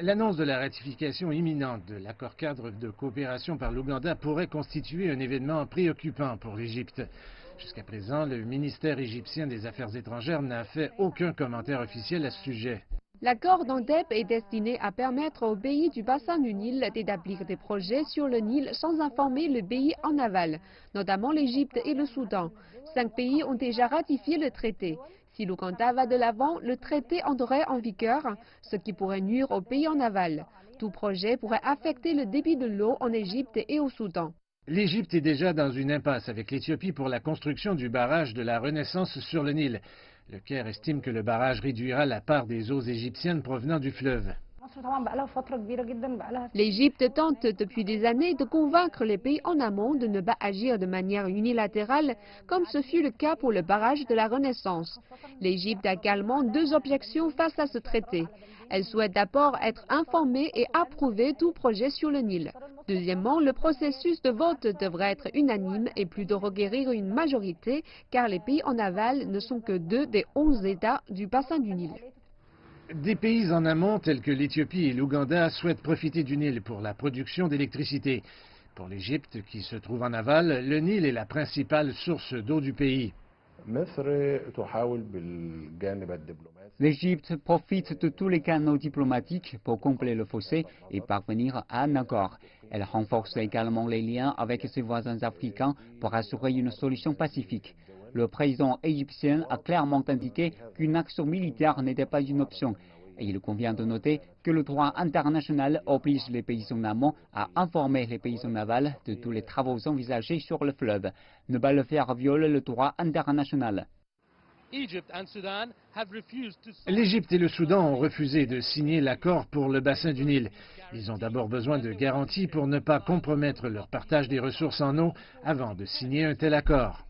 L'annonce de la ratification imminente de l'accord cadre de coopération par l'Ouganda pourrait constituer un événement préoccupant pour l'Égypte. Jusqu'à présent, le ministère égyptien des Affaires étrangères n'a fait aucun commentaire officiel à ce sujet. L'accord d'Entebbe est destiné à permettre aux pays du bassin du Nil d'établir des projets sur le Nil sans informer le pays en aval, notamment l'Égypte et le Soudan. 5 pays ont déjà ratifié le traité. Si l'Ouganda va de l'avant, le traité entrerait en vigueur, ce qui pourrait nuire aux pays en aval. Tout projet pourrait affecter le débit de l'eau en Égypte et au Soudan. L'Égypte est déjà dans une impasse avec l'Éthiopie pour la construction du barrage de la Renaissance sur le Nil. Le Caire estime que le barrage réduira la part des eaux égyptiennes provenant du fleuve. L'Égypte tente depuis des années de convaincre les pays en amont de ne pas agir de manière unilatérale, comme ce fut le cas pour le barrage de la Renaissance. L'Égypte a également 2 objections face à ce traité. Elle souhaite d'abord être informée et approuver tout projet sur le Nil. Deuxièmement, le processus de vote devrait être unanime et plutôt requérir une majorité, car les pays en aval ne sont que 2 des 11 États du bassin du Nil. Des pays en amont tels que l'Éthiopie et l'Ouganda souhaitent profiter du Nil pour la production d'électricité. Pour l'Égypte, qui se trouve en aval, le Nil est la principale source d'eau du pays. L'Égypte profite de tous les canaux diplomatiques pour combler le fossé et parvenir à un accord. Elle renforce également les liens avec ses voisins africains pour assurer une solution pacifique. Le président égyptien a clairement indiqué qu'une action militaire n'était pas une option. Et il convient de noter que le droit international oblige les pays en amont à informer les pays en aval de tous les travaux envisagés sur le fleuve. Ne pas le faire viole le droit international. L'Égypte et le Soudan ont refusé de signer l'accord pour le bassin du Nil. Ils ont d'abord besoin de garanties pour ne pas compromettre leur partage des ressources en eau avant de signer un tel accord.